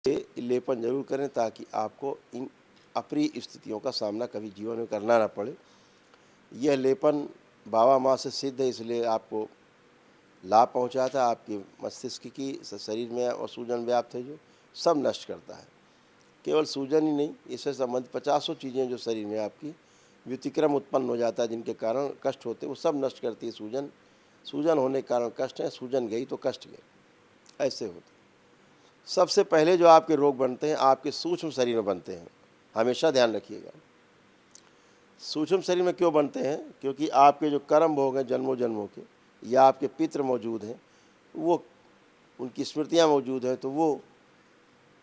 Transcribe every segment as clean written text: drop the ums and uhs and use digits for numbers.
ये लेपन ज़रूर करें ताकि आपको इन अप्रिय स्थितियों का सामना कभी जीवन में करना ना पड़े। यह लेपन बाबा माँ से सिद्ध है, इसलिए आपको लाभ पहुँचाता है। आपके मस्तिष्क की शरीर में और सूजन व्याप्त है जो सब नष्ट करता है। केवल सूजन ही नहीं, इससे संबंधित पचासों चीज़ें जो शरीर में आपकी व्यतिक्रम उत्पन्न हो जाता है, जिनके कारण कष्ट होते हैं, वो सब नष्ट करती है सूजन। सूजन होने के कारण कष्ट है, सूजन गई तो कष्ट गए, ऐसे होते हैं। सबसे पहले जो आपके रोग बनते हैं आपके सूक्ष्म शरीर में बनते हैं, हमेशा ध्यान रखिएगा। सूक्ष्म शरीर में क्यों बनते हैं? क्योंकि आपके जो कर्म भोग हैं जन्मों जन्मों के, या आपके पितृ मौजूद हैं, वो उनकी स्मृतियाँ मौजूद हैं, तो वो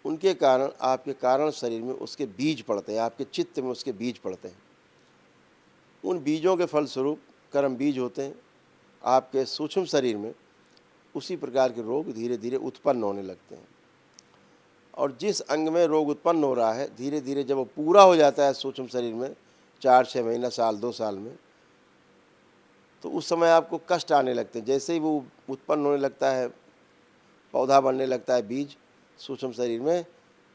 उनके कारण आपके कारण शरीर में उसके बीज पड़ते हैं, आपके चित्त में उसके बीज पड़ते हैं। उन बीजों के फलस्वरूप कर्म बीज होते हैं आपके सूक्ष्म शरीर में। उसी प्रकार के रोग धीरे धीरे उत्पन्न होने लगते हैं, और जिस अंग में रोग उत्पन्न हो रहा है धीरे धीरे जब वो पूरा हो जाता है सूक्ष्म शरीर में 4-6 महीना, साल, 2 साल में, तो उस समय आपको कष्ट आने लगते हैं। जैसे ही वो उत्पन्न होने लगता है, पौधा बनने लगता है बीज सूक्ष्म शरीर में,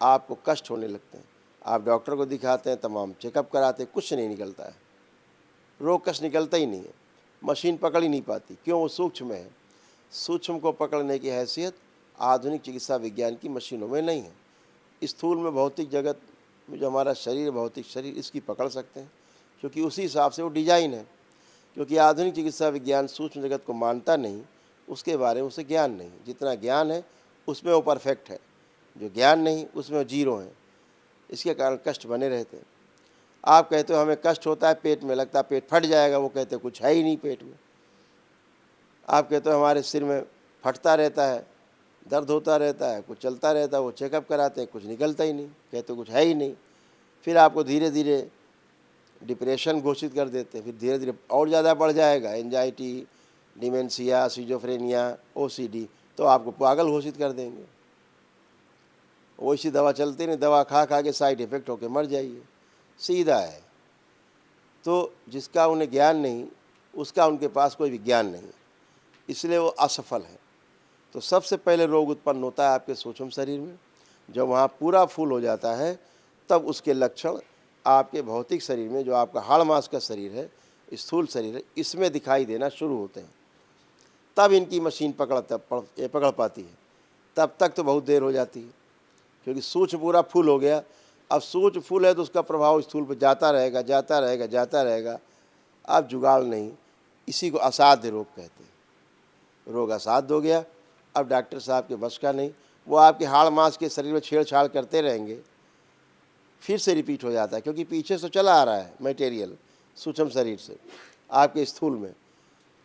आपको कष्ट होने लगते हैं। आप डॉक्टर को दिखाते हैं, तमाम चेकअप कराते हैं, कुछ नहीं निकलता है, रोग कष्ट निकलता ही नहीं है, मशीन पकड़ ही नहीं पाती। क्यों? वो सूक्ष्म है। सूक्ष्म को पकड़ने की हैसियत आधुनिक चिकित्सा विज्ञान की मशीनों में नहीं है। स्थूल में भौतिक जगत में जो हमारा शरीर, भौतिक शरीर, इसकी पकड़ सकते हैं, क्योंकि उसी हिसाब से वो डिजाइन है। क्योंकि आधुनिक चिकित्सा विज्ञान सूक्ष्म जगत को मानता नहीं, उसके बारे में उसे ज्ञान नहीं। जितना ज्ञान है उसमें वो परफेक्ट है, जो ज्ञान नहीं उसमें वो जीरो है। इसके कारण कष्ट बने रहते हैं। आप कहते हो हमें कष्ट होता है, पेट में लगता है पेट फट जाएगा, वो कहते हैं कुछ है ही नहीं पेट में। आप कहते हो हमारे सिर में फटता रहता है, दर्द होता रहता है, कुछ चलता रहता है, वो चेकअप कराते हैं, कुछ निकलता ही नहीं, कहते कुछ है ही नहीं। फिर आपको धीरे धीरे डिप्रेशन घोषित कर देते हैं, फिर धीरे धीरे और ज़्यादा बढ़ जाएगा, एंजाइटी, डिमेंशिया, सिजोफ्रेनिया, ओसीडी, तो आपको पागल घोषित कर देंगे। वैसी दवा चलती नहीं, दवा खा खा के साइड इफ़ेक्ट होकर मर जाइए, सीधा है। तो जिसका उन्हें ज्ञान नहीं, उसका उनके पास कोई विज्ञान नहीं, इसलिए वो असफल है। तो सबसे पहले रोग उत्पन्न होता है आपके सूक्ष्म शरीर में। जब वहाँ पूरा फूल हो जाता है, तब उसके लक्षण आपके भौतिक शरीर में, जो आपका हाड़ मांस का शरीर है, स्थूल शरीर है, इसमें दिखाई देना शुरू होते हैं। तब इनकी मशीन पकड़ पाती है। तब तक तो बहुत देर हो जाती है, क्योंकि सूक्ष्म पूरा फूल हो गया। अब सूक्ष्म फूल है तो उसका प्रभाव स्थूल पर जाता रहेगा, जाता रहेगा, जाता रहेगा। अब जुगाड़ नहीं, इसी को असाध्य रोग कहते हैं। रोग असाध्य हो गया, अब डॉक्टर साहब के बस का नहीं, वो आपके हाड़ मांस के शरीर में छेड़छाड़ करते रहेंगे, फिर से रिपीट हो जाता है, क्योंकि पीछे से चला आ रहा है मटेरियल सूक्ष्म शरीर से आपके स्थूल में।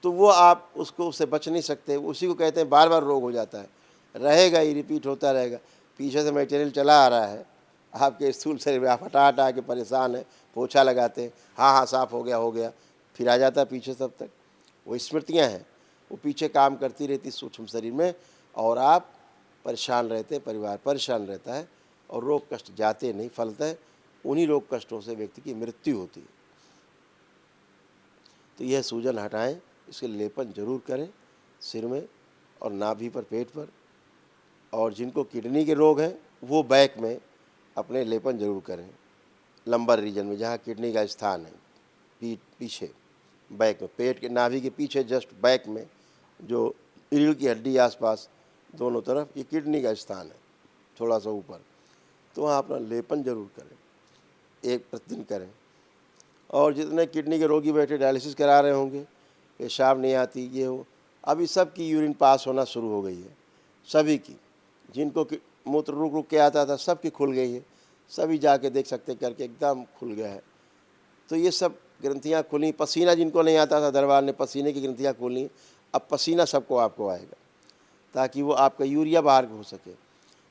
तो वो आप उससे बच नहीं सकते। उसी को कहते हैं बार बार रोग हो जाता है, रहेगा ही, रिपीट होता रहेगा। पीछे से मटेरियल चला आ रहा है आपके स्थूल शरीर में, आप हटा हटा के परेशान है, पोछा लगाते हैं, हाँ हाँ साफ हो गया, हो गया, फिर आ जाता है पीछे। तब तक वो स्मृतियाँ हैं, वो पीछे काम करती रहती सूक्ष्म शरीर में, और आप परेशान रहते हैं, परिवार परेशान रहता है, और रोग कष्ट जाते नहीं, फलते। उन्हीं रोग कष्टों से व्यक्ति की मृत्यु होती है। तो यह सूजन हटाएं, इसके लेपन जरूर करें सिर में और नाभि पर, पेट पर। और जिनको किडनी के रोग हैं वो बैक में अपने लेपन जरूर करें, लंबर रीजन में, जहाँ किडनी का स्थान है, पीछे बैक में, पेट के नाभि के पीछे जस्ट बैक में, जो रीढ़ की हड्डी आसपास दोनों तरफ, ये किडनी का स्थान है, थोड़ा सा ऊपर। तो वहाँ अपना लेपन जरूर करें, एक प्रतिदिन करें। और जितने किडनी के रोगी बैठे डायलिसिस करा रहे होंगे, पेशाब नहीं आती, ये हो, अभी सबकी यूरिन पास होना शुरू हो गई है, सभी की। जिनको मूत्र रुक रुक के आता था, सबकी खुल गई है, सभी जाके देख सकते करके एकदम खुल गया है। तो ये सब ग्रंथियाँ खुली। पसीना जिनको नहीं आता था, दरबार ने पसीने की ग्रंथियाँ खोली, अब पसीना सबको आपको आएगा, ताकि वो आपका यूरिया बाहर हो सके।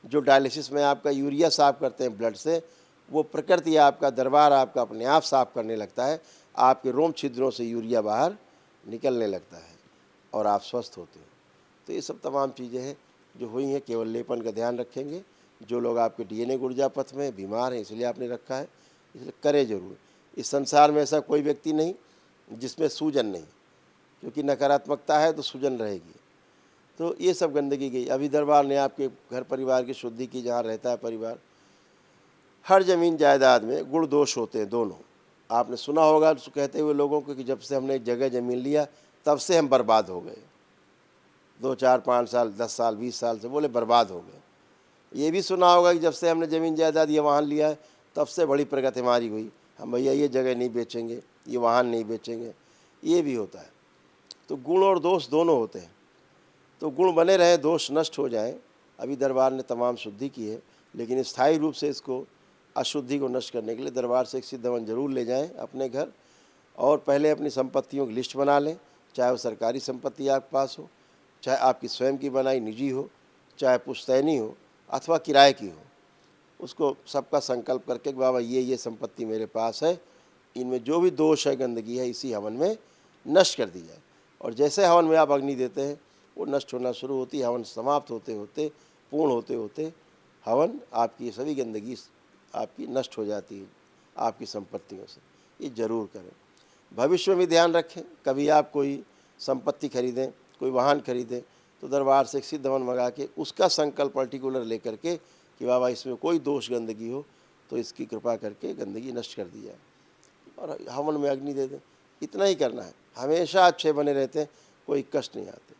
जो डायलिसिस में आपका यूरिया साफ़ करते हैं ब्लड से, वो प्रकृति आपका, दरबार आपका अपने आप साफ़ करने लगता है, आपके रोम छिद्रों से यूरिया बाहर निकलने लगता है, और आप स्वस्थ होते हैं। तो ये सब तमाम चीज़ें हैं जो हुई हैं, केवल लेपन का ध्यान रखेंगे। जो लोग आपके डीएनए ऊर्जा पथ में बीमार हैं, इसलिए आपने रखा है, इसलिए करें ज़रूर। इस संसार में ऐसा कोई व्यक्ति नहीं जिसमें सूजन नहीं, क्योंकि नकारात्मकता है तो सूजन रहेगी। तो ये सब गंदगी गई। अभी दरबार ने आपके घर परिवार की शुद्धि की, जहाँ रहता है परिवार। हर ज़मीन जायदाद में गुण दोष होते हैं दोनों। आपने सुना होगा कहते हुए लोगों को कि जब से हमने एक जगह ज़मीन लिया तब से हम बर्बाद हो गए। 2, 4, 5 साल, 10 साल, 20 साल से बोले बर्बाद हो गए। ये भी सुना होगा कि जब से हमने ज़मीन जायदाद ये वाहन लिया है तब से बड़ी प्रगति हमारी हुई। हम भैया ये जगह नहीं बेचेंगे, ये वाहन नहीं बेचेंगे, ये भी होता है। तो गुण और दोष दोनों होते हैं। तो गुण बने रहें, दोष नष्ट हो जाएं। अभी दरबार ने तमाम शुद्धि की है, लेकिन स्थायी रूप से इसको अशुद्धि को नष्ट करने के लिए दरबार से एक सिद्ध हवन जरूर ले जाएं अपने घर, और पहले अपनी संपत्तियों की लिस्ट बना लें। चाहे वो सरकारी संपत्ति आपके पास हो, चाहे आपकी स्वयं की बनाई निजी हो, चाहे पुश्तैनी हो अथवा किराए की हो, उसको सबका संकल्प करके कि बाबा ये संपत्ति मेरे पास है, इनमें जो भी दोष है, गंदगी है, इसी हवन में नष्ट कर दी जाए। और जैसे हवन में आप अग्नि देते हैं वो नष्ट होना शुरू होती है। हवन समाप्त होते होते, पूर्ण होते होते हवन आपकी सभी गंदगी आपकी नष्ट हो जाती है आपकी संपत्तियों से। ये जरूर करें। भविष्य में भी ध्यान रखें, कभी आप कोई संपत्ति खरीदें, कोई वाहन खरीदें, तो दरबार से एक सिद्ध हवन मंगा के उसका संकल्प पर्टिकुलर लेकर के कि बाबा इसमें कोई दोष गंदगी हो तो इसकी कृपा करके गंदगी नष्ट कर दी जाए, और हवन में अग्नि दे दें। इतना ही करना है। हमेशा अच्छे बने रहते हैं, कोई कष्ट नहीं आते।